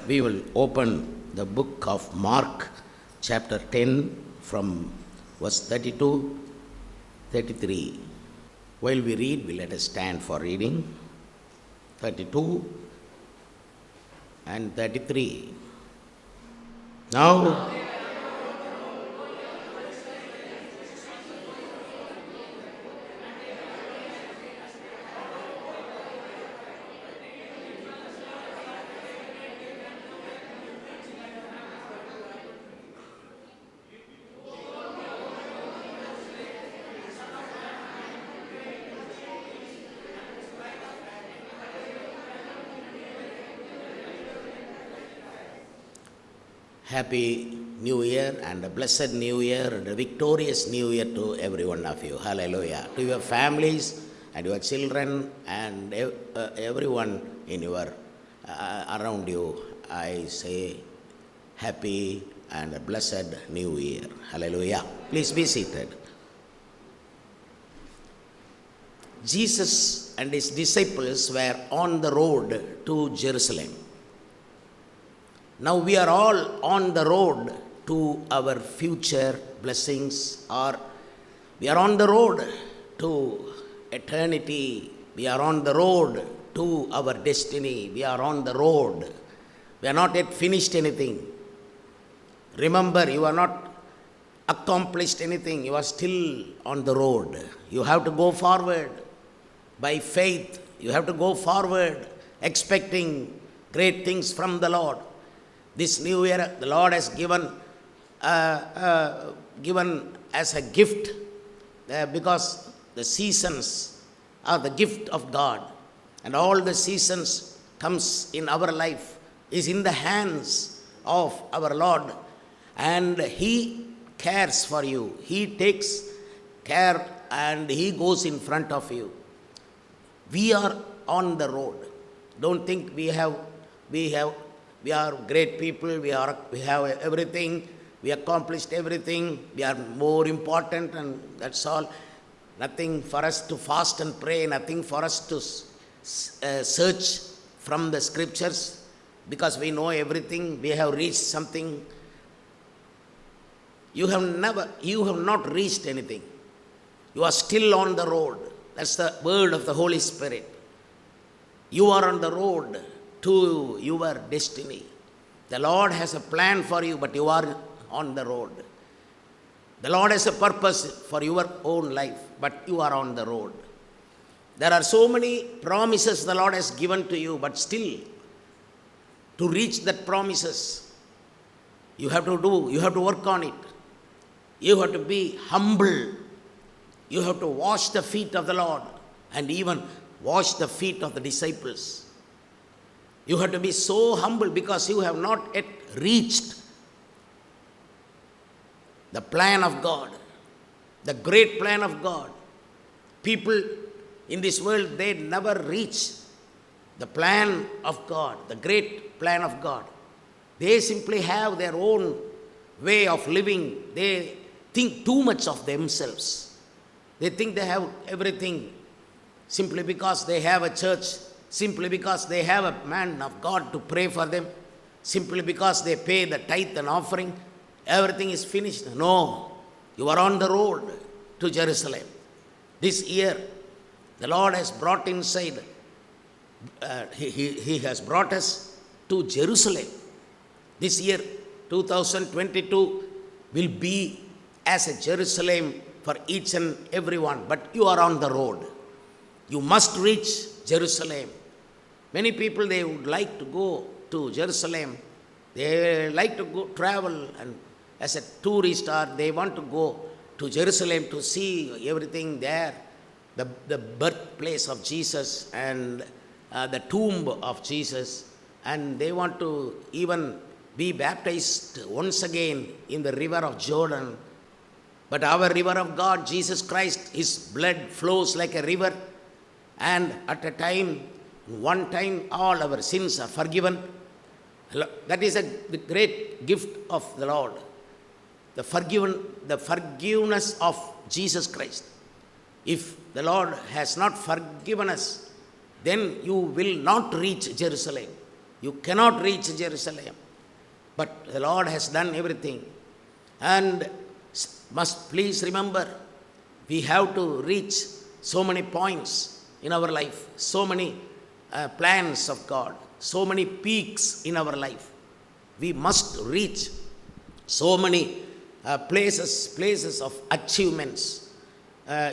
We will open the book of Mark, chapter 10, from verse 32, 33. While we read, we let us stand for reading. 32 and 33. Now, Happy New Year and a blessed New Year and a victorious New Year to every one of you. Hallelujah. To your families and your children and everyone in your around you, I say happy and a blessed New Year. Hallelujah. Please be seated. Jesus and his disciples were on the road to Jerusalem. Now we are all on the road to our future blessings, or we are on the road to eternity. We are on the road to our destiny. We are on the road. We are not yet finished anything. Remember, you are not accomplished anything. You are still on the road. You have to go forward by faith. You have to go forward expecting great things from the Lord. This new year, the Lord has given as a gift because the seasons are the gift of God, and all the seasons comes in our life is in the hands of our Lord, and He cares for you. He takes care and He goes in front of you. We are on the road. Don't think we are great people, we have everything, we accomplished everything, we are more important, and that's all. Nothing for us to fast and pray, nothing for us to search from the scriptures, because we know everything, we have reached something. You have not reached anything. You are still on the road. That's the word of the Holy Spirit. You are on the road to your destiny. The Lord has a plan for you, but you are on the road. The Lord has a purpose for your own life, but you are on the road. There are so many promises the Lord has given to you, but still, to reach that promises, you have to work on it. You have to be humble. You have to wash the feet of the Lord and even wash the feet of the disciples. You have to be so humble because you have not yet reached the plan of God, the great plan of God. People in this world, they never reach the plan of God, the great plan of God. They simply have their own way of living. They think too much of themselves. They think they have everything simply because they have a church, simply because they have a man of God to pray for them, simply because they pay the tithe and offering, everything is finished. No, you are on the road to Jerusalem. This year, the Lord has brought inside, He has brought us to Jerusalem. This year, 2022, will be as a Jerusalem for each and every one, but you are on the road. You must reach Jerusalem. Many people, they would like to go to Jerusalem. They like to go travel, and as a tourist, or they want to go to Jerusalem to see everything there, the birthplace of Jesus and the tomb of Jesus, and they want to even be baptized once again in the river of Jordan. But our river of God, Jesus Christ, His blood flows like a river, and at a time, one time, all our sins are forgiven. That is the great gift of the Lord. The forgiveness of Jesus Christ. If the Lord has not forgiven us, then you will not reach Jerusalem. You cannot reach Jerusalem. But the Lord has done everything. And must please remember, we have to reach so many points in our life, so many plans of God, so many peaks in our life. We must reach so many places of achievements,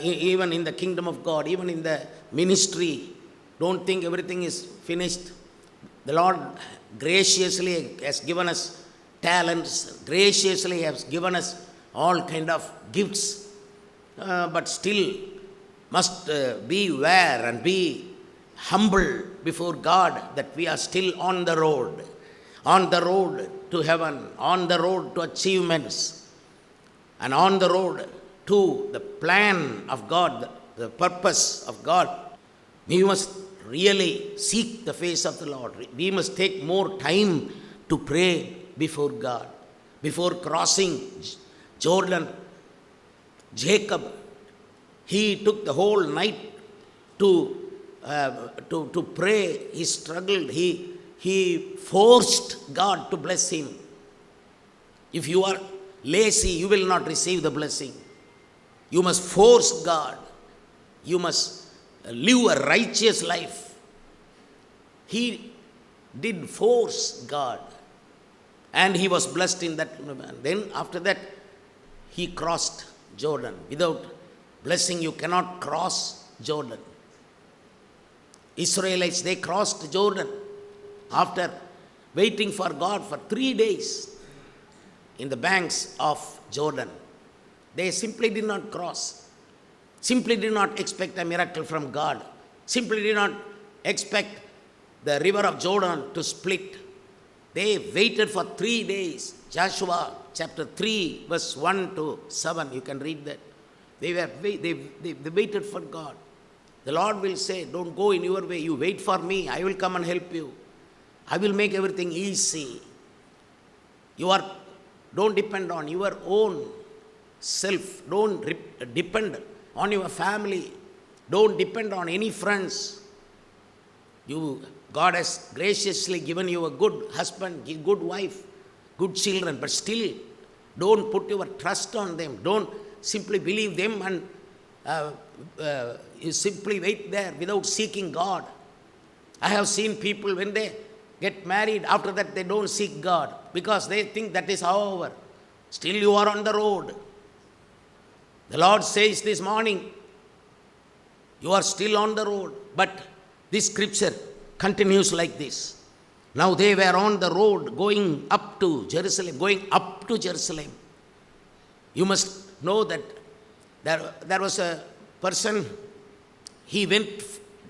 even in the kingdom of God, even in the ministry. Don't think everything is finished. The Lord graciously has given us talents, graciously has given us all kind of gifts, but still must beware and be humble before God that we are still on the road to heaven, on the road to achievements, and on the road to the plan of God, the purpose of God. We must really seek the face of the Lord. We must take more time to pray before God. Before crossing Jordan, Jacob, he took the whole night to pray. He struggled. He forced God to bless him. If you are lazy, you will not receive the blessing. You must force God. You must live a righteous life. He did force God, and he was blessed in that. Then after that, he crossed Jordan. Without blessing, you cannot cross Jordan. Israelites, they crossed Jordan after waiting for God for 3 days in the banks of Jordan. They simply did not cross. Simply did not expect a miracle from God. Simply did not expect the river of Jordan to split. They waited for 3 days. Joshua chapter 3 verse 1 to 7, you can read that. They waited for God. The Lord will say, don't go in your way, you wait for me, I will come and help you. I will make everything easy. Don't depend on your own self. Don't depend on your family. Don't depend on any friends. God has graciously given you a good husband, a good wife, good children, but still don't put your trust on them. Don't simply believe them and you simply wait there without seeking God. I have seen people when they get married, after that they don't seek God because they think that is over. Still you are on the road. The Lord says this morning, you are still on the road. But this scripture continues like this. Now they were on the road going up to Jerusalem. You must know that there was a person, he went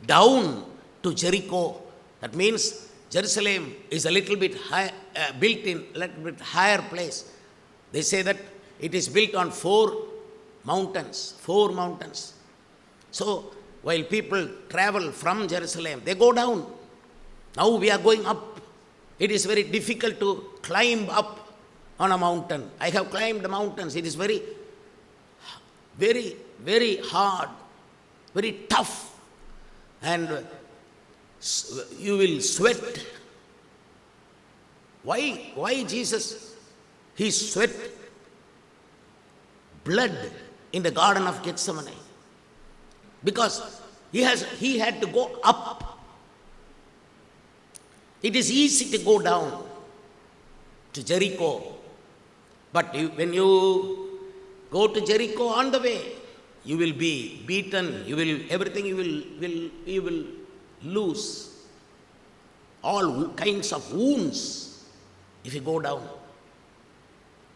down to Jericho. That means Jerusalem is a little bit high, built in a little bit higher place. They say that it is built on 4 mountains. So while people travel from Jerusalem, they go down. Now we are going up. It is very difficult to climb up on a mountain. I have climbed mountains. It is very, very, very hard, very tough. And you will sweat. Why Jesus? He sweat blood in the Garden of Gethsemane. Because he had to go up. It is easy to go down to Jericho. But when you go to Jericho on the way, you will be beaten. Everything you will lose. All kinds of wounds if you go down.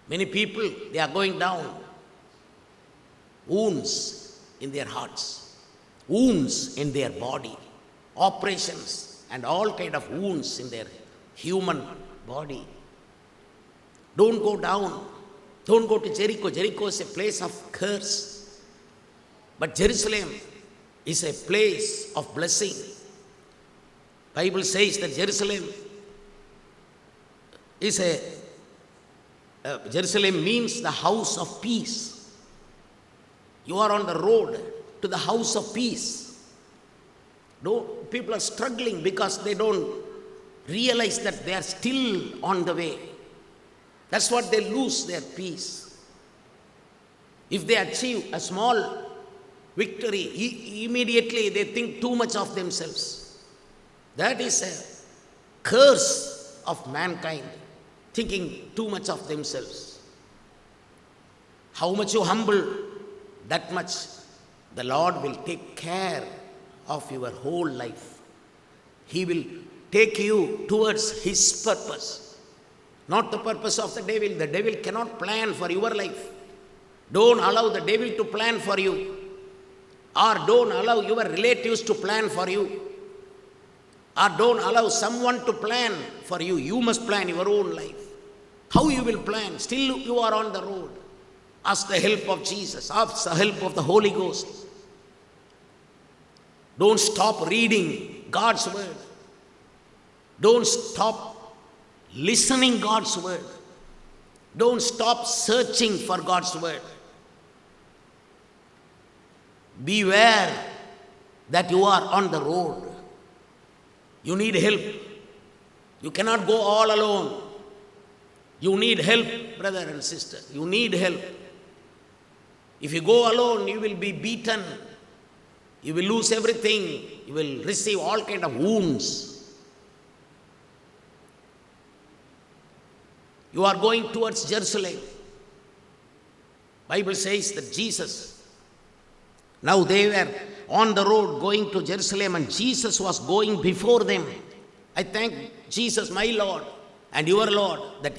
Many people, they are going down. Wounds in their hearts, wounds in their body, operations and all kind of wounds in their human body. Don't go down. Don't go to Jericho. Jericho is a place of curse. But Jerusalem is a place of blessing. Bible says that Jerusalem means the house of peace. You are on the road to the house of peace. People are struggling because they don't realize that they are still on the way. That's what they lose their peace. If they achieve a small victory, immediately they think too much of themselves. That is a curse of mankind, thinking too much of themselves. How much you humble, that much the Lord will take care of your whole life. He will take you towards His purpose, not the purpose of the devil. The devil cannot plan for your life. Don't allow the devil to plan for you, or don't allow your relatives to plan for you, or don't allow someone to plan for you. You must plan your own life. How you will plan? Still you are on the road. Ask the help of Jesus. Ask the help of the Holy Ghost. Don't stop reading God's word. Don't stop listening God's word. Don't stop searching for God's word. Beware that you are on the road. You need help. You cannot go all alone. You need help, brother and sister. You need help. If you go alone, you will be beaten. You will lose everything. You will receive all kind of wounds. You are going towards Jerusalem. Bible says that Jesus, now they were on the road going to Jerusalem, and Jesus was going before them. I thank Jesus, my Lord and your Lord, that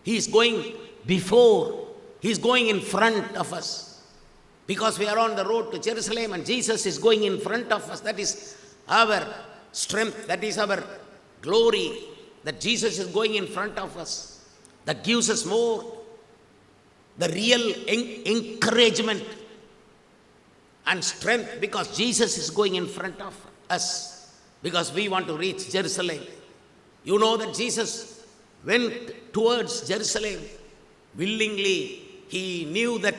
He is going before. He is going in front of us. Because we are on the road to Jerusalem and Jesus is going in front of us. That is our strength. That is our glory. That Jesus is going in front of us. That gives us more. The real encouragement and strength, because Jesus is going in front of us. Because we want to reach Jerusalem. You know that Jesus went towards Jerusalem willingly. He knew that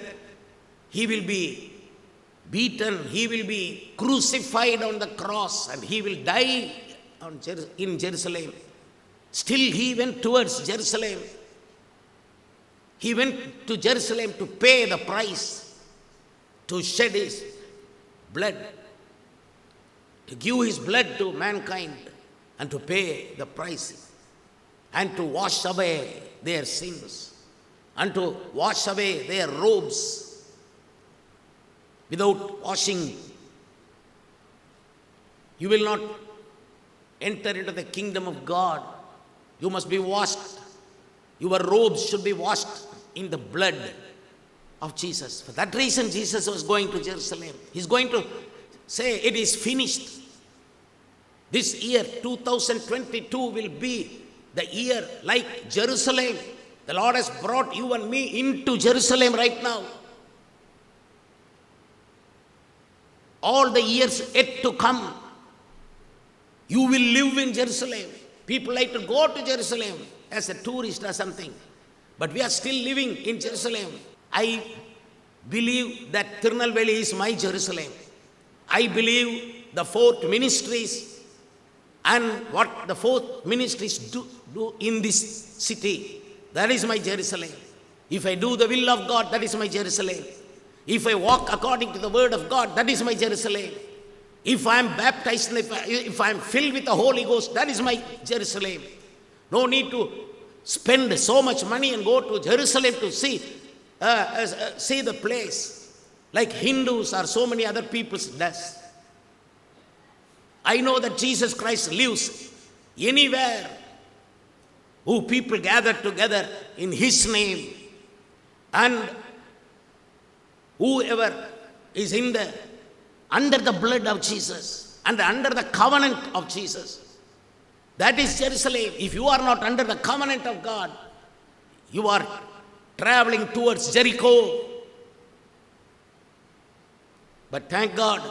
He will be beaten, He will be crucified on the cross, and He will die in Jerusalem. Still He went towards Jerusalem. He went to Jerusalem to pay the price, to shed His blood, to give His blood to mankind, and to pay the price, and to wash away their sins, and to wash away their robes. Without washing, you will not enter into the kingdom of God. You must be washed. Your robes should be washed in the blood of Jesus. For that reason, Jesus was going to Jerusalem. He's going to say, it is finished. This year, 2022, will be the year like Jerusalem. The Lord has brought you and me into Jerusalem right now. All the years yet to come, you will live in Jerusalem. People like to go to Jerusalem as a tourist or something. But we are still living in Jerusalem. I believe that Tirunelveli is my Jerusalem. I believe the fourth ministries and what the fourth ministries do in this city, that is my Jerusalem. If I do the will of God, that is my Jerusalem. If I walk according to the word of God, that is my Jerusalem. If I am baptized, if I am filled with the Holy Ghost, that is my Jerusalem. No need to spend so much money and go to Jerusalem to see the place, like Hindus or so many other people does. I know that Jesus Christ lives anywhere who people gather together in His name, and whoever is under the blood of Jesus and under the covenant of Jesus, that is Jerusalem. If you are not under the covenant of God, you are traveling towards Jericho. But thank God,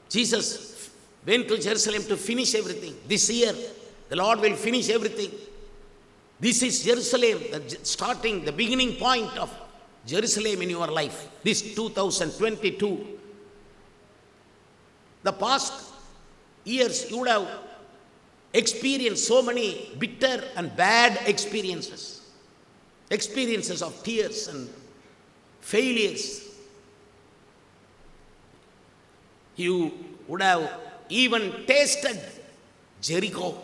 Jesus went to Jerusalem to finish everything. This year, the Lord will finish everything. This is Jerusalem, the beginning point of Jerusalem in your life, this 2022. The past years you would have experienced so many bitter and bad experiences of tears and failures. You would have even tasted Jericho.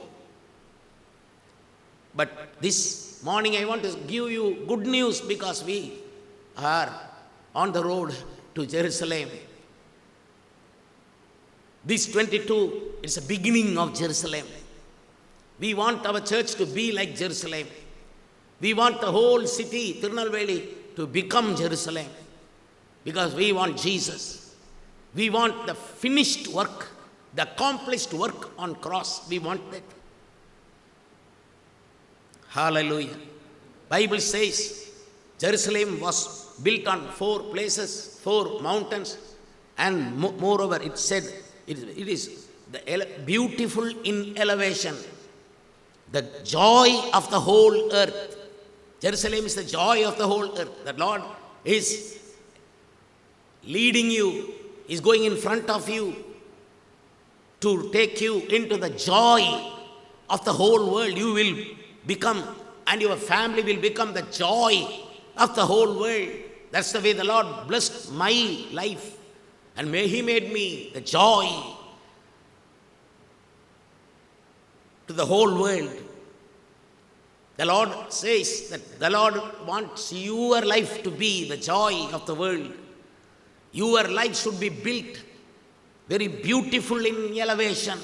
But this morning I want to give you good news, because we are on the road to Jerusalem. This 22 is a beginning of Jerusalem. We want our church to be like Jerusalem. We want the whole city, Tirunelveli, to become Jerusalem, because we want Jesus. We want the finished work, the accomplished work on cross. We want that. Hallelujah. Bible says Jerusalem was built on 4 places, 4 mountains, and moreover it said it is beautiful in elevation, the joy of the whole earth. Jerusalem is the joy of the whole earth. The Lord is leading you, is going in front of you to take you into the joy of the whole world. You will become, and your family will become the joy of the whole world. That's the way the Lord blessed my life, and He made me the joy to the whole world. The Lord says that the Lord wants your life to be the joy of the world. Your life should be built very beautiful in elevation,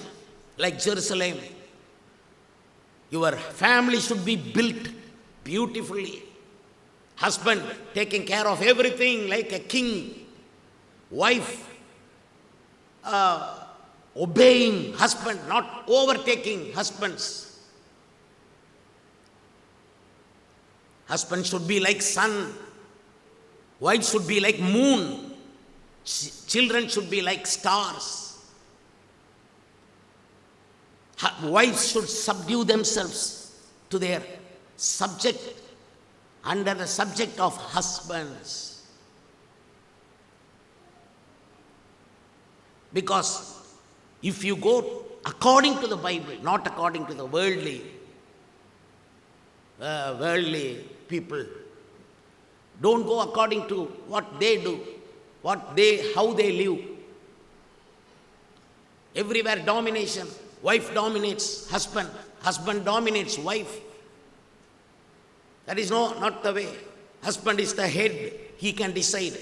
like Jerusalem. Your family should be built beautifully. Husband taking care of everything like a king. Wife obeying husband, not overtaking husbands. Husband should be like sun. Wife should be like moon. Children should be like stars. Wives should subdue themselves to their subject, under the subject of husbands. Because if you go according to the Bible, not according to the worldly people, don't go according to what they do, how they live. Everywhere domination. Wife dominates husband, husband dominates wife. That is not the way. Husband is the head, he can decide.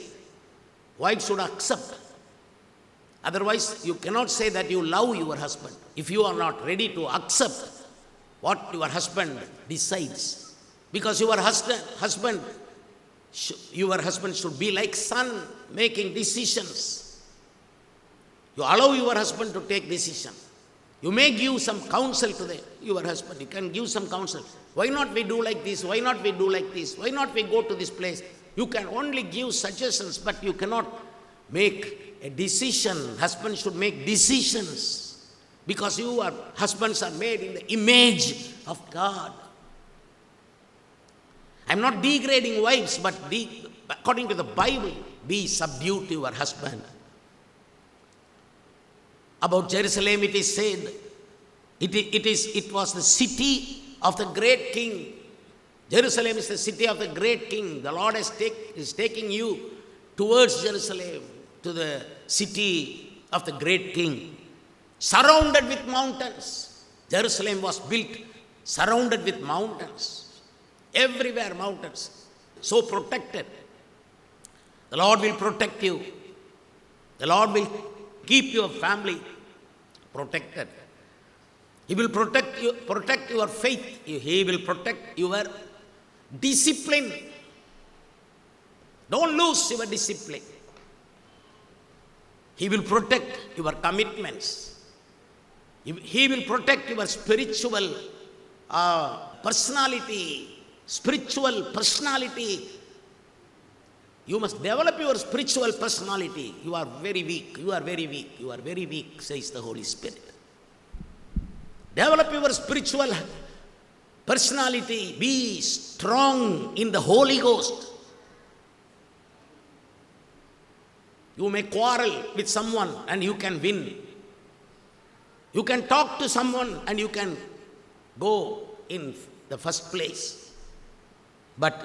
Wife should accept. Otherwise, you cannot say that you love your husband if you are not ready to accept what your husband decides. Because your husband should be like sun, making decisions. You allow your husband to take decision. You may give some counsel to your husband. You can give some counsel. Why not we do like this? Why not we do like this? Why not we go to this place? You can only give suggestions, but you cannot make a decision. Husband should make decisions, because husbands are made in the image of God. I'm not degrading wives, but according to the Bible, be subdued to your husband. About Jerusalem, it is said, it was the city of the great king. Jerusalem is the city of the great king. The Lord is taking you towards Jerusalem, to the city of the great king. Surrounded with mountains. Jerusalem was built surrounded with mountains. Everywhere mountains. So protected. The Lord will protect you. The Lord will keep your family protected. He will protect your faith. He will protect your discipline. Don't lose your discipline. He will protect your commitments. He will protect your spiritual personality. Spiritual personality. You must develop your spiritual personality. You are very weak. You are very weak. You are very weak, says the Holy Spirit. Develop your spiritual personality. Be strong in the Holy Ghost. You may quarrel with someone and you can win. You can talk to someone and you can go in the first place. But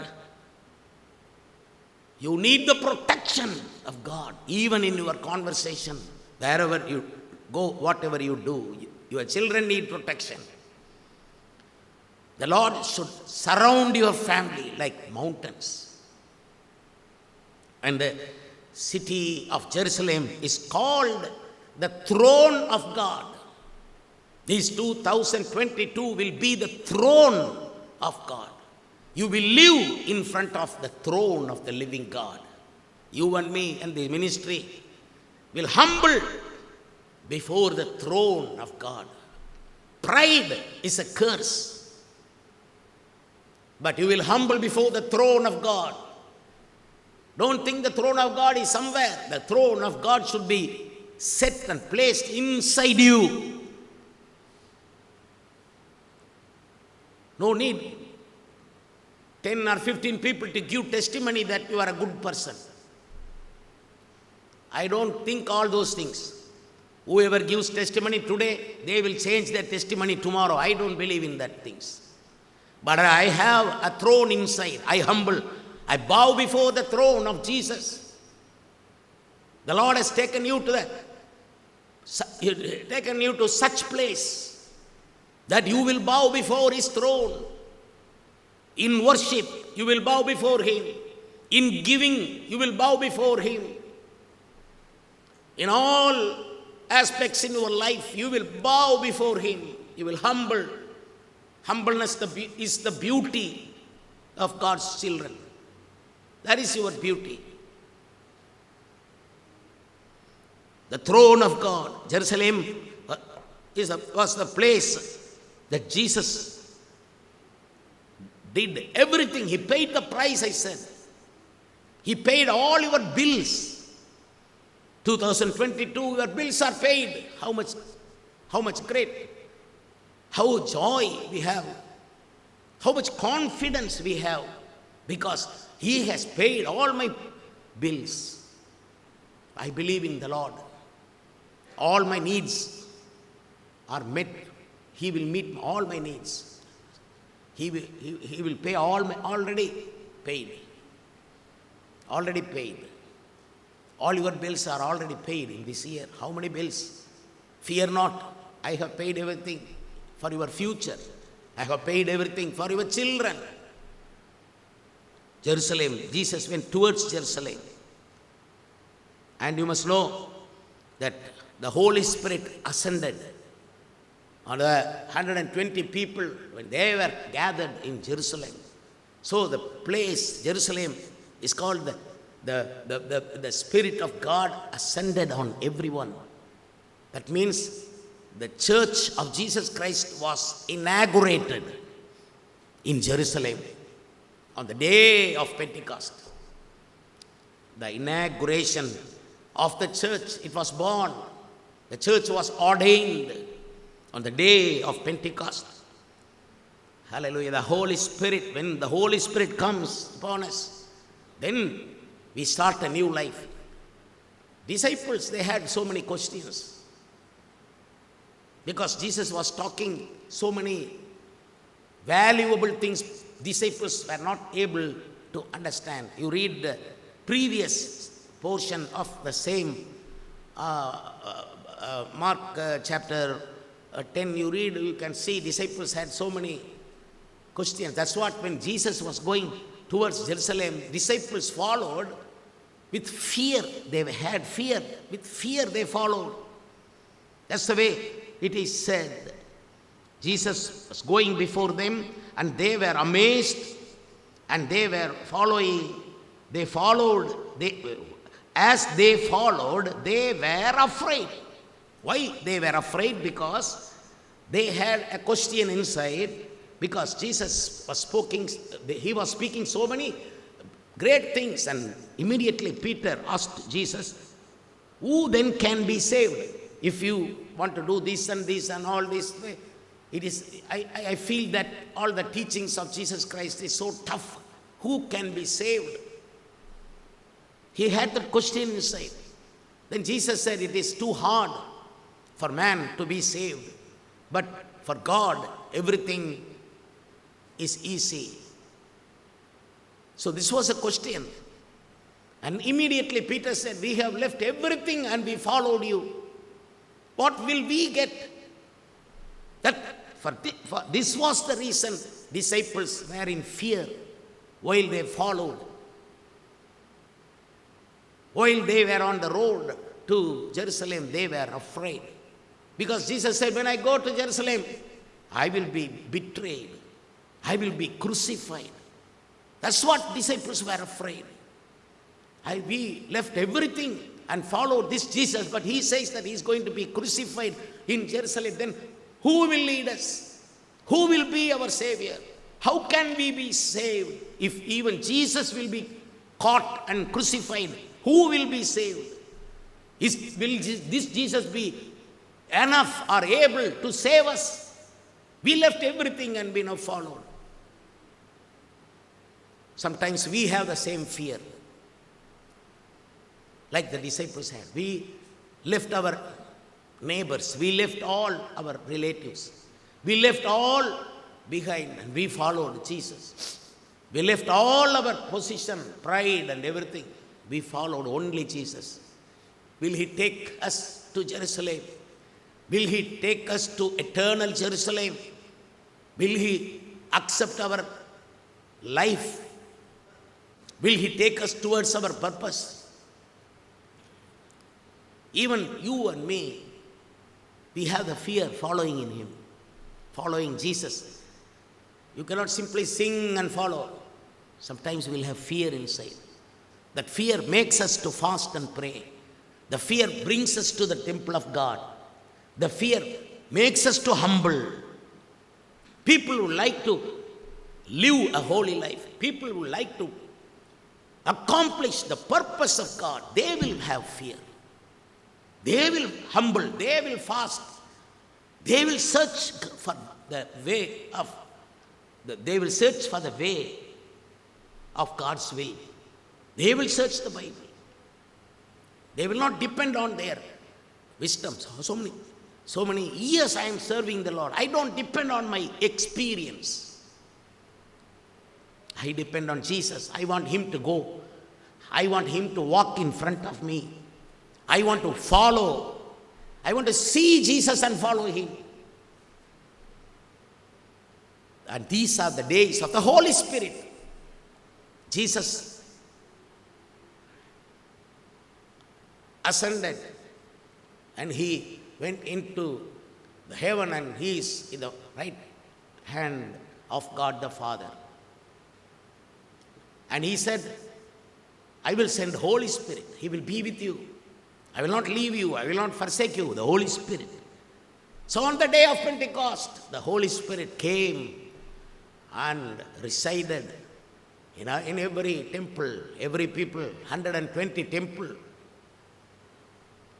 you need the protection of God, even in your conversation, wherever you go, whatever you do. Your children need protection. The Lord should surround your family like mountains. And the city of Jerusalem is called the throne of God. This 2022 will be the throne of God. You will live in front of the throne of the living God. You and me and the ministry will humble before the throne of God. Pride is a curse. But you will humble before the throne of God. Don't think the throne of God is somewhere. The throne of God should be set and placed inside you. No need 10 or 15 people to give testimony that you are a good person. I don't think all those things. Whoever gives testimony today, they will change their testimony tomorrow. I don't believe in that things. But I have a throne inside. I humble. I bow before the throne of Jesus. The Lord has taken you to such place that you will bow before His throne. In worship, you will bow before Him. In giving, you will bow before Him. In all aspects in your life, you will bow before Him. You will humble. Humbleness is the beauty of God's children. That is your beauty. The throne of God, Jerusalem, was the place that Jesus did everything. He paid the price, I said. He paid all your bills. 2022, your bills are paid. How much great. How joy we have. How much confidence we have. Because He has paid all my bills. I believe in the Lord. All my needs are met. He will meet all my needs. He will pay already paid. Already paid. All your bills are already paid in this year. How many bills? Fear not. I have paid everything for your future. I have paid everything for your children. Jerusalem. Jesus went towards Jerusalem. And you must know that the Holy Spirit ascended on the 120 people when they were gathered in Jerusalem. So the place, Jerusalem, is called the Spirit of God ascended on everyone. That means the church of Jesus Christ was inaugurated in Jerusalem on the day of Pentecost. The inauguration of the church, it was born. The church was ordained on the day of Pentecost. Hallelujah. The Holy Spirit, when the Holy Spirit comes upon us, then we start a new life. Disciples, they had so many questions. Because Jesus was talking so many valuable things, disciples were not able to understand. You read the previous portion of the same Mark chapter 10, you read, you can see disciples had so many questions. That's what when Jesus was going towards Jerusalem, disciples followed with fear. They had fear. With fear they followed. That's the way it is said. Jesus was going before them and they were amazed and they were following. They followed. As they followed, they were afraid. Why they were afraid? Because they had a question inside. Because Jesus was speaking so many great things, and immediately Peter asked Jesus, who then can be saved? If you want to do this and all this, it is. I feel that all the teachings of Jesus Christ is so tough. Who can be saved? He had that question inside. Then Jesus said, it is too hard for man to be saved. But for God, everything is easy. So this was a question. And immediately Peter said, we have left everything and we followed you. What will we get? This was the reason disciples were in fear while they followed. While they were on the road to Jerusalem, they were afraid. Because Jesus said, when I go to Jerusalem, I will be betrayed. I will be crucified. That's what disciples were afraid. We left everything and followed this Jesus, but he says that he is going to be crucified in Jerusalem. Then who will lead us? Who will be our Savior? How can we be saved if even Jesus will be caught and crucified? Who will be saved? Will this Jesus be enough or able to save us? We left everything and we now followed. Sometimes we have the same fear, like the disciples had. We left our neighbors, we left all our relatives, we left all behind and we followed Jesus. We left all our position, pride and everything. We followed only Jesus. Will he take us to Jerusalem? Will he take us to eternal Jerusalem? Will he accept our life? Will he take us towards our purpose? Even you and me, we have the fear following in him, following Jesus. You cannot simply sing and follow. Sometimes we'll have fear inside. That fear makes us to fast and pray. The fear brings us to the temple of God. The fear makes us to humble. People who like to live a holy life, people who like to accomplish the purpose of God, they will have fear. They will humble, they will fast. They will search for the way of God's will. They will search the Bible. They will not depend on their wisdom. So many years I am serving the Lord. I don't depend on my experience. I depend on Jesus. I want him to go. I want him to walk in front of me. I want to follow. I want to see Jesus and follow him. And these are the days of the Holy Spirit. Jesus ascended and he went into the heaven and he is in the right hand of God the Father. And he said, I will send Holy Spirit. He will be with you. I will not leave you. I will not forsake you. The Holy Spirit. So on the day of Pentecost, the Holy Spirit came and resided in every temple, every people, 120 temple.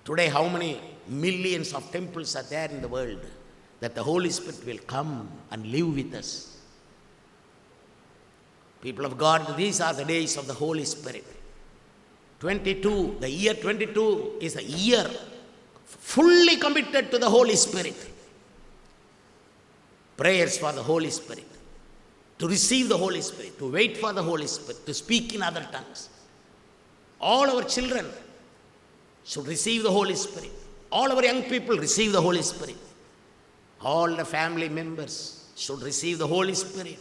Today, how many millions of temples are there in the world that the Holy Spirit will come and live with us? People of God, these are the days of the Holy Spirit. The year 22 is a year fully committed to the Holy Spirit. Prayers for the Holy Spirit, to receive the Holy Spirit, to wait for the Holy Spirit, to speak in other tongues. All our children should receive the Holy Spirit. All our young people receive the Holy Spirit. All the family members should receive the Holy Spirit.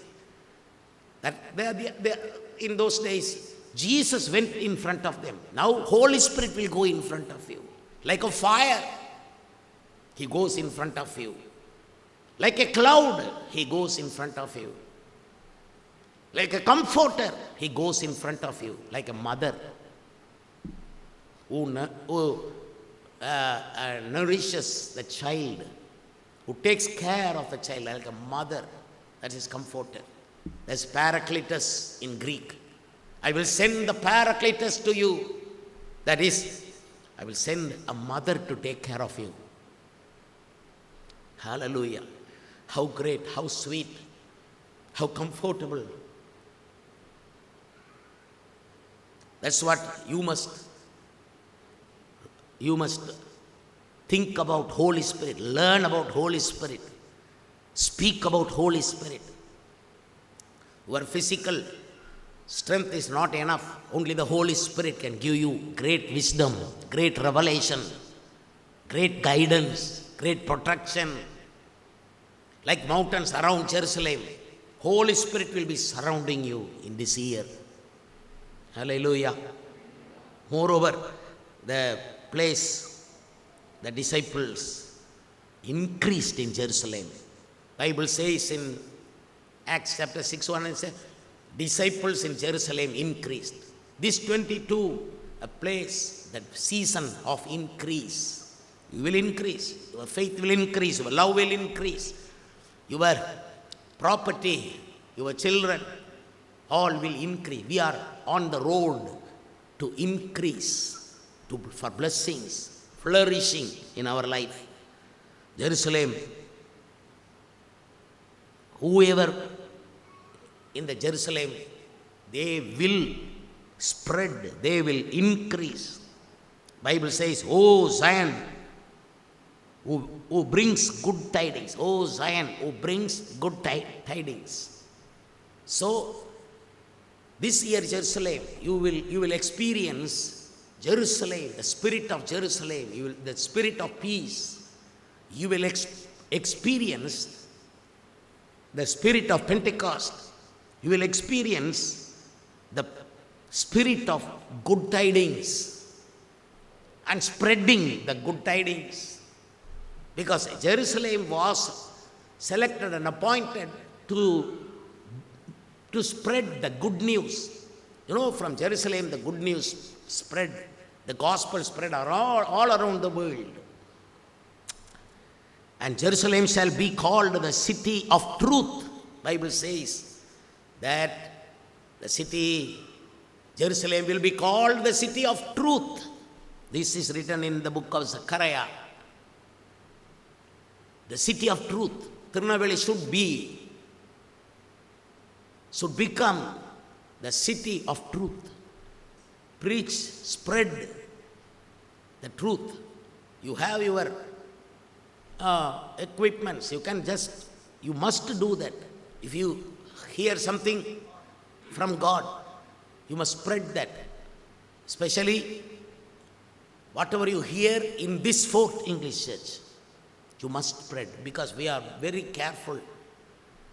In those days, Jesus went in front of them. Now, Holy Spirit will go in front of you. Like a fire, he goes in front of you. Like a cloud, he goes in front of you. Like a comforter, he goes in front of you. Like a mother who nourishes the child, who takes care of the child, like a mother, that is comforter. That's Parakletos in Greek. I will send the Parakletos to you. That is, I will send a mother to take care of you. Hallelujah. How great, how sweet, how comfortable. That's what you must Think about Holy Spirit. Learn about Holy Spirit. Speak about Holy Spirit. Your physical strength is not enough. Only the Holy Spirit can give you great wisdom, great revelation, great guidance, great protection. Like mountains around Jerusalem, Holy Spirit will be surrounding you in this year. Hallelujah. Moreover, the place, the disciples increased in Jerusalem. Bible says in Acts chapter 6:1, it says, disciples in Jerusalem increased. This 22, a place, that season of increase. You will increase. Your faith will increase. Your love will increase. Your property, your children, all will increase. We are on the road to increase, for blessings, flourishing in our life. Jerusalem, whoever in the Jerusalem, they will spread, they will increase. Bible says, "Oh Zion, who brings good tidings." Oh Zion, who brings good tidings. So, this year Jerusalem, you will experience Jerusalem, the spirit of Jerusalem, the spirit of peace. You will experience the spirit of Pentecost. You will experience the spirit of good tidings and spreading the good tidings. Because Jerusalem was selected and appointed to spread the good news. You know, from Jerusalem the good news spread, the gospel spread all around the world. And Jerusalem shall be called the city of truth. Bible says that the city, Jerusalem, will be called the city of truth. This is written in the book of Zechariah. The city of truth. Tirunelveli should become the city of truth. Preach, spread the truth. You have your equipments. You must do that. If you hear something from God, you must spread that. Especially whatever you hear in this Fourth English Church, you must spread, because we are very careful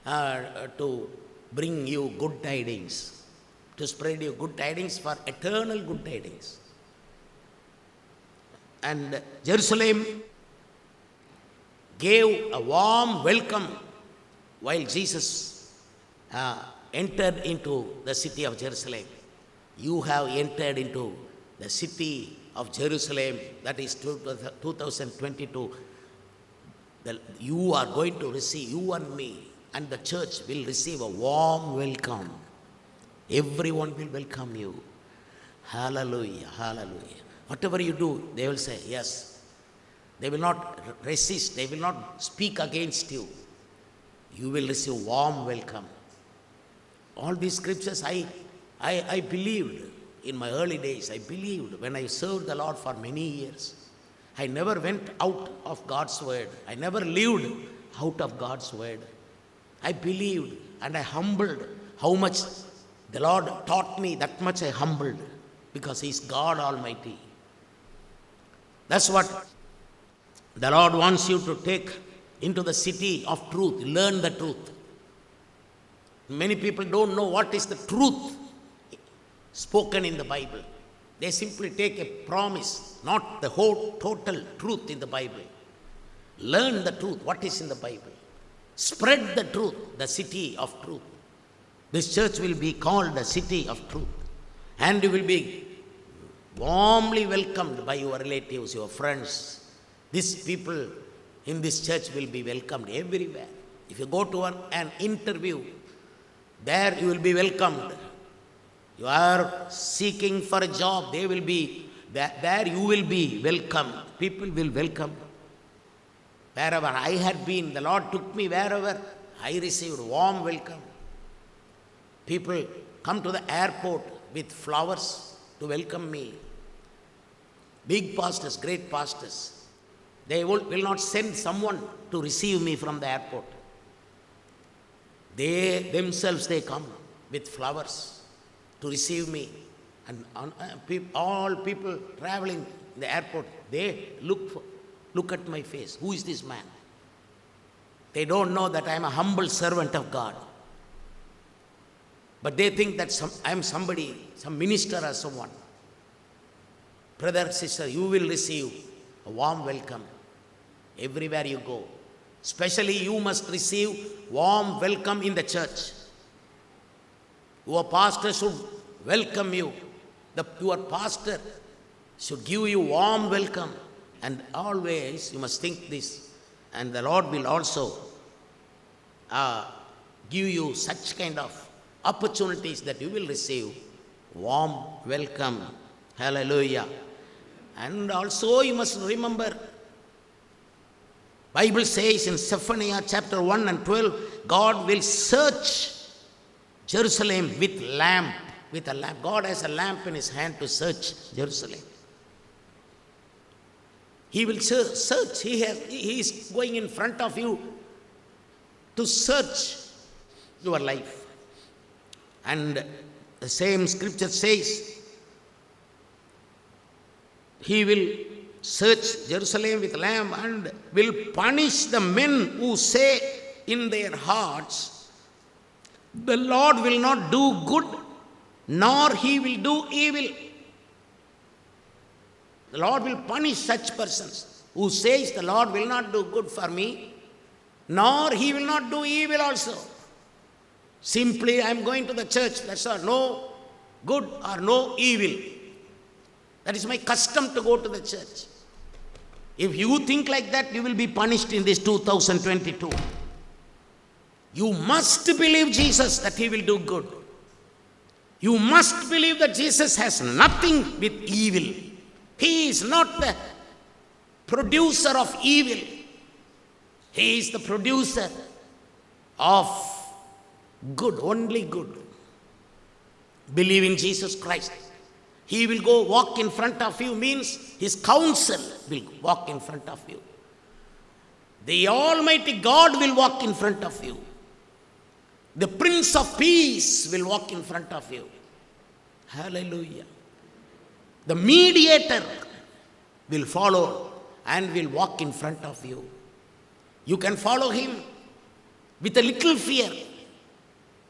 to bring you good tidings, to spread you good tidings for eternal good tidings. And Jerusalem gave a warm welcome while Jesus entered into the city of Jerusalem. You have entered into the city of Jerusalem, that is 2022. You are going to receive, you and me, and the church will receive a warm welcome. Everyone will welcome you. Hallelujah, hallelujah. Whatever you do, they will say yes. They will not resist, they will not speak against you. You will receive warm welcome. All these scriptures I believed in my early days. I believed when I served the Lord for many years. I never went out of God's word. I never lived out of God's word. I believed and I humbled. How much the Lord taught me, that much I humbled, because He is God Almighty. That's what the Lord wants you to take into the city of truth. Learn the truth. Many people don't know what is the truth spoken in the Bible. They simply take a promise, not the whole total truth in the Bible. Learn the truth, what is in the Bible. Spread the truth, the city of truth. This church will be called the city of truth. And you will be warmly welcomed by your relatives, your friends. These people in this church will be welcomed everywhere. If you go to an interview, there you will be welcomed. You are seeking for a job, they will be there, you will be welcomed. People will welcome. Wherever I had been, the Lord took me wherever, I received warm welcome. People come to the airport with flowers to welcome me. Big pastors, great pastors. They will not send someone to receive me from the airport. They themselves, they come with flowers to receive me. And all people traveling in the airport, they look at my face. Who is this man? They don't know that I am a humble servant of God. But they think that I am somebody, some minister or someone. Brother, sister, you will receive a warm welcome everywhere you go. Especially you must receive warm welcome in the church. Your pastor should welcome you. Your pastor should give you warm welcome. And always you must think this. And the Lord will also give you such kind of opportunities that you will receive warm welcome. Hallelujah. And also you must remember, Bible says in Zephaniah chapter 1 and 12, God will search Jerusalem with a lamp. God has a lamp in his hand to search Jerusalem. He will search. He is going in front of you to search your life. And the same scripture says, he will search Jerusalem with a lamp and will punish the men who say in their hearts, the Lord will not do good, nor he will do evil. The Lord will punish such persons who says the Lord will not do good for me, nor he will not do evil also. Simply I am going to the church, that's all. No good or no evil. That is my custom to go to the church. If you think like that, you will be punished in this 2022. You must believe Jesus that he will do good. You must believe that Jesus has nothing with evil. He is not the producer of evil. He is the producer of good, only good. Believe in Jesus Christ. He will go walk in front of you means his counsel will walk in front of you. The Almighty God will walk in front of you. The Prince of Peace will walk in front of you. Hallelujah. The mediator will follow and will walk in front of you. You can follow him with a little fear,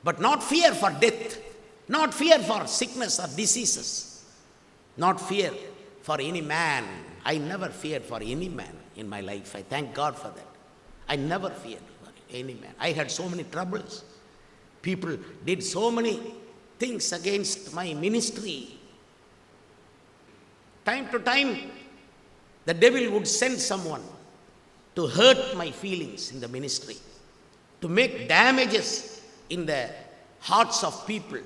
but not fear for death, not fear for sickness or diseases, not fear for any man. I never feared for any man in my life. I thank God for that. I never feared for any man. I had so many troubles. People did so many things against my ministry. Time to time, the devil would send someone to hurt my feelings in the ministry, to make damages in the hearts of people.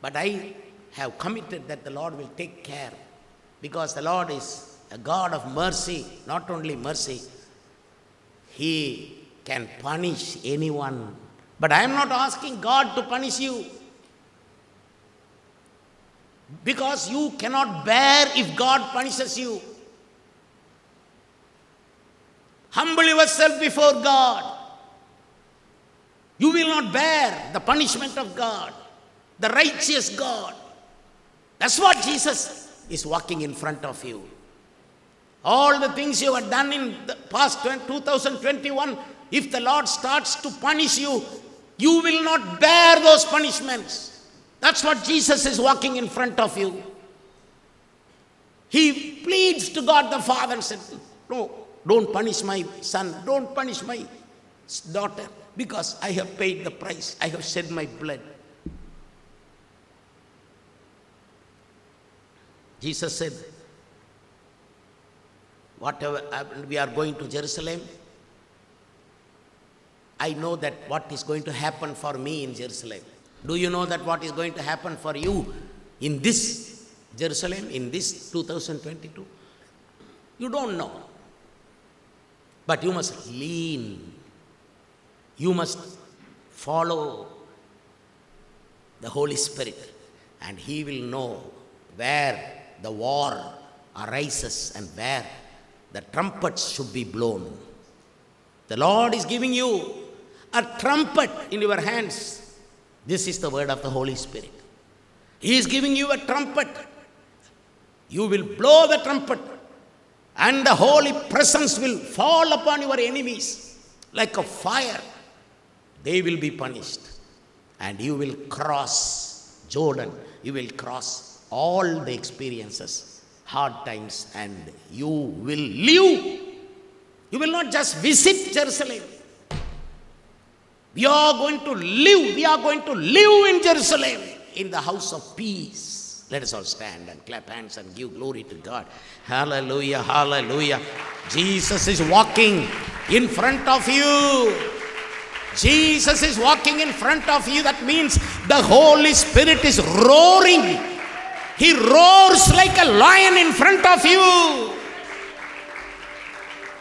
But I have committed that the Lord will take care, because the Lord is a God of mercy. Not only mercy, he can punish anyone. But I am not asking God to punish you, because you cannot bear if God punishes you. Humble yourself before God. You will not bear the punishment of God, the righteous God. That's what Jesus is walking in front of you. All the things you have done in the past 2021, if the Lord starts to punish you, you will not bear those punishments. That's what Jesus is walking in front of you. He pleads to God the Father and said, no, don't punish my son, don't punish my daughter, because I have paid the price. I have shed my blood. Jesus said, whatever we are going to Jerusalem, I know that what is going to happen for me in Jerusalem. Do you know that what is going to happen for you in this Jerusalem, in this 2022? You don't know. But you must lean. You must follow the Holy Spirit, and he will know where the war arises and where the trumpets should be blown. The Lord is giving you a trumpet in your hands. This is the word of the Holy Spirit. He is giving you a trumpet. You will blow the trumpet, and the holy presence will fall upon your enemies like a fire. They will be punished, and you will cross Jordan. You will cross all the experiences, hard times, and you will live. You will not just visit Jerusalem. We are going to live. We are going to live in Jerusalem, in the house of peace. Let us all stand and clap hands and give glory to God. Hallelujah, hallelujah. Jesus is walking in front of you. Jesus is walking in front of you. That means the Holy Spirit is roaring. He roars like a lion in front of you.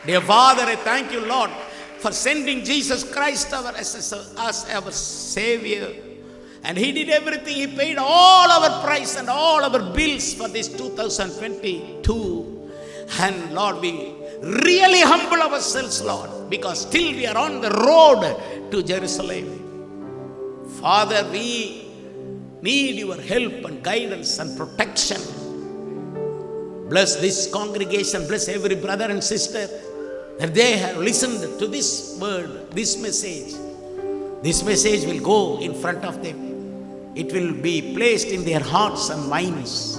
Dear Father, I thank you, Lord, for sending Jesus Christ as our Savior. And He did everything. He paid all our price and all our bills for this 2022. And Lord, we really humble ourselves, Lord, because still we are on the road to Jerusalem. Father, we need your help and guidance and protection. Bless this congregation, bless every brother and sister that they have listened to this word, this message. This message will go in front of them. It will be placed in their hearts and minds.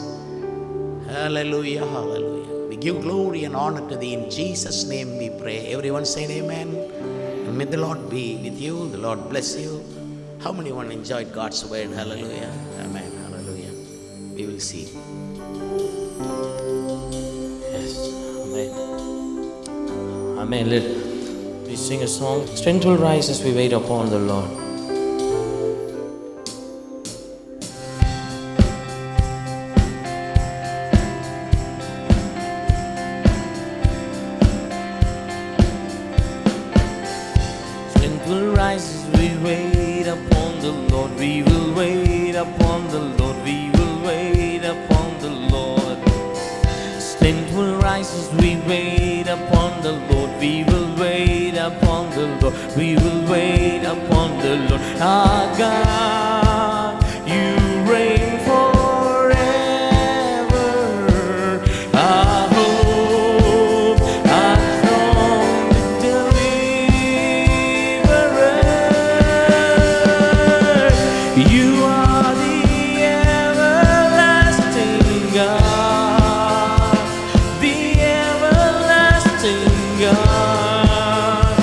Hallelujah, hallelujah. We give glory and honor to Thee. In Jesus' name we pray. Everyone say amen. And may the Lord be with you. The Lord bless you. How many one enjoyed God's word? Hallelujah. Amen. Hallelujah. We will see. Yes. Amen. Amen. Let we sing a song. Strength will rise as we wait upon the Lord. Strength will rise as we wait upon the Lord. We will wait upon the Lord. We will wait upon the Lord. Strength will rise as we wait upon the Lord. We will wait upon the Lord. We will wait upon the Lord. Our God, you reign forever. Our hope, our strong deliverer. You are the everlasting God, the everlasting God.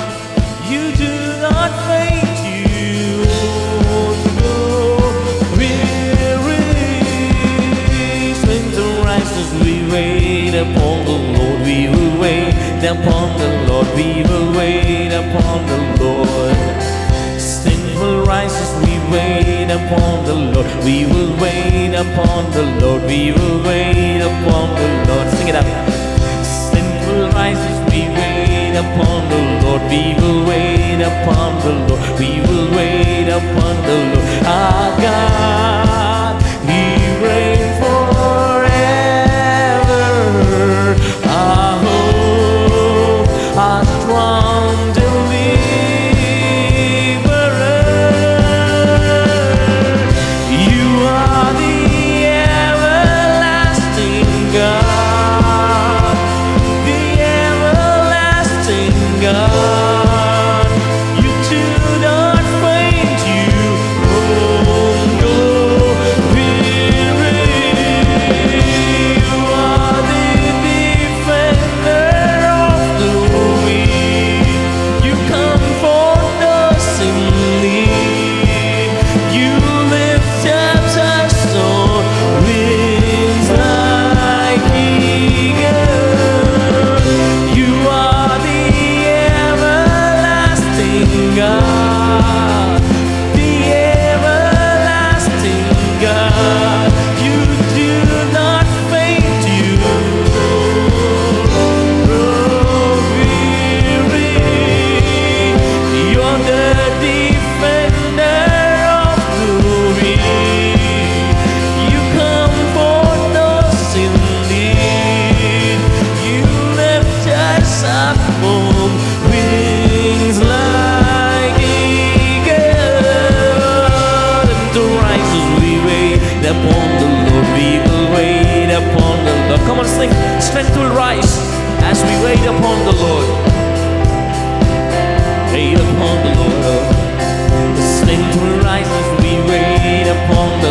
You do not faint, you won't go weary. Strength will rise as we wait upon the Lord. We will wait upon the Lord. We will wait upon the Lord. Strength will rise as we wait upon the Lord. We will wait upon the Lord. We will wait upon the Lord. Sing it out. Strength will rise as we wait upon the Lord. We will wait upon the Lord. We will wait upon the Lord. Our God, He reigns forever. Our hope, our strong deliverer. You are the everlasting God, the everlasting God. You do not faint, you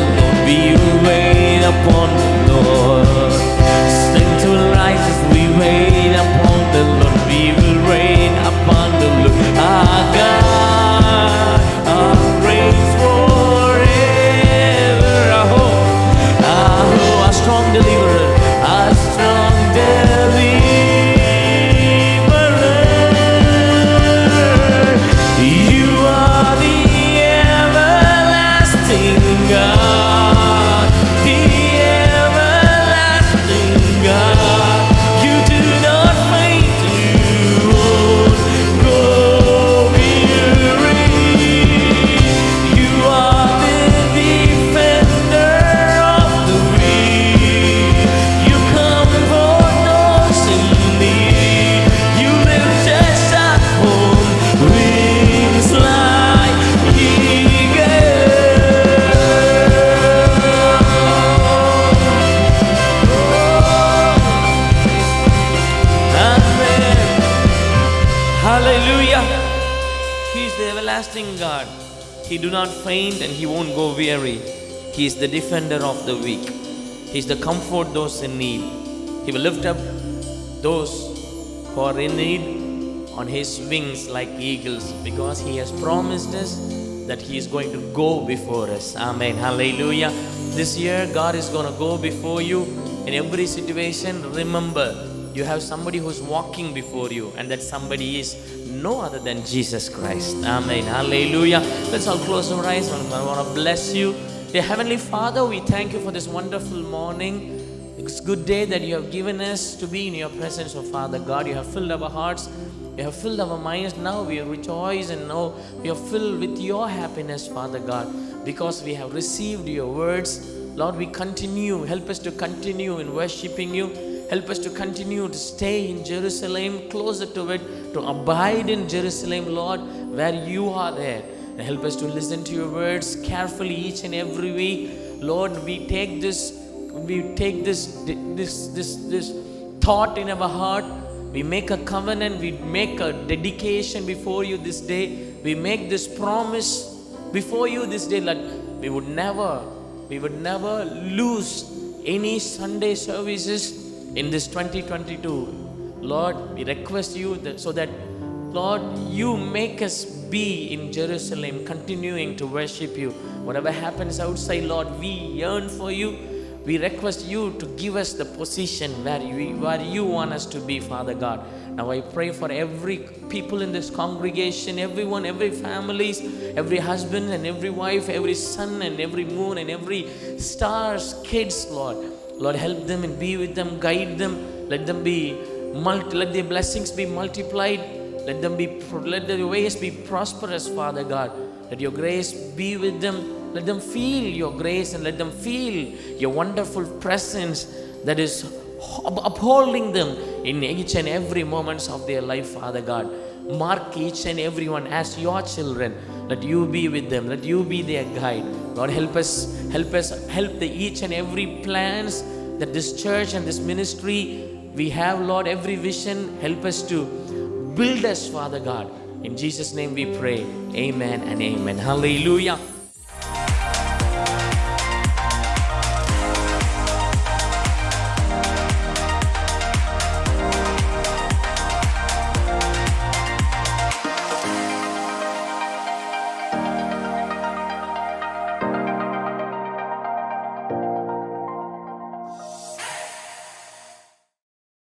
the Lord. We will wait upon the Lord. Strength to rise as we wait upon the Lord. We will wait upon the Lord. Our God, our reigns forever. Our hope, our strong deliverer, our strong deliverer. You are the everlasting God, the everlasting God. You do not faint, you won't go weary. You are the defender of the weak. You comfort those in need. You lift us up on wings like Amen. Hallelujah. He is the everlasting God. He do not faint and He won't go weary. He is the defender of the weak. He is the comfort those in need. He will lift up those who are in need on His wings like eagles, because He has promised us that He is going to go before us. Amen. Hallelujah. This year God is going to go before you in every situation. Remember, you have somebody who's walking before you, and that somebody is no other than Jesus Christ. Amen. Hallelujah. Let's all close our eyes. I want to bless you. Dear Heavenly Father, we thank you for this wonderful morning. It's a good day that you have given us to be in your presence, oh Father God. You have filled our hearts. You have filled our minds. Now we rejoice and now we are filled with your happiness, Father God, because we have received your words. Lord, we continue. Help us to continue in worshiping you. Help us to continue to stay in Jerusalem, closer to it, to abide in Jerusalem, Lord, where you are there. And help us to listen to your words carefully each and every week. Lord, we take this thought in our heart. We make a covenant, we make a dedication before you this day. We make this promise before you this day that we would never lose any Sunday services in this 2022. Lord, we request you so that, Lord, you make us be in Jerusalem, continuing to worship you. Whatever happens outside, Lord, we yearn for you. We request you to give us the position where you want us to be, Father God. Now I pray for every people in this congregation, everyone, every families, every husband and every wife, every sun and every moon and every stars, kids, Lord. Lord, help them and be with them, guide them. Let them let their blessings be multiplied. Let their ways be prosperous, Father God. Let your grace be with them. Let them feel your grace and let them feel your wonderful presence that is upholding them in each and every moments of their life, Father God. Mark each and everyone as your children. Let you be with them. Let you be their guide. Lord, help each and every plans that this church and this ministry we have, Lord, every vision. Help us to build us, Father God. In Jesus' name we pray. Amen and amen. Hallelujah.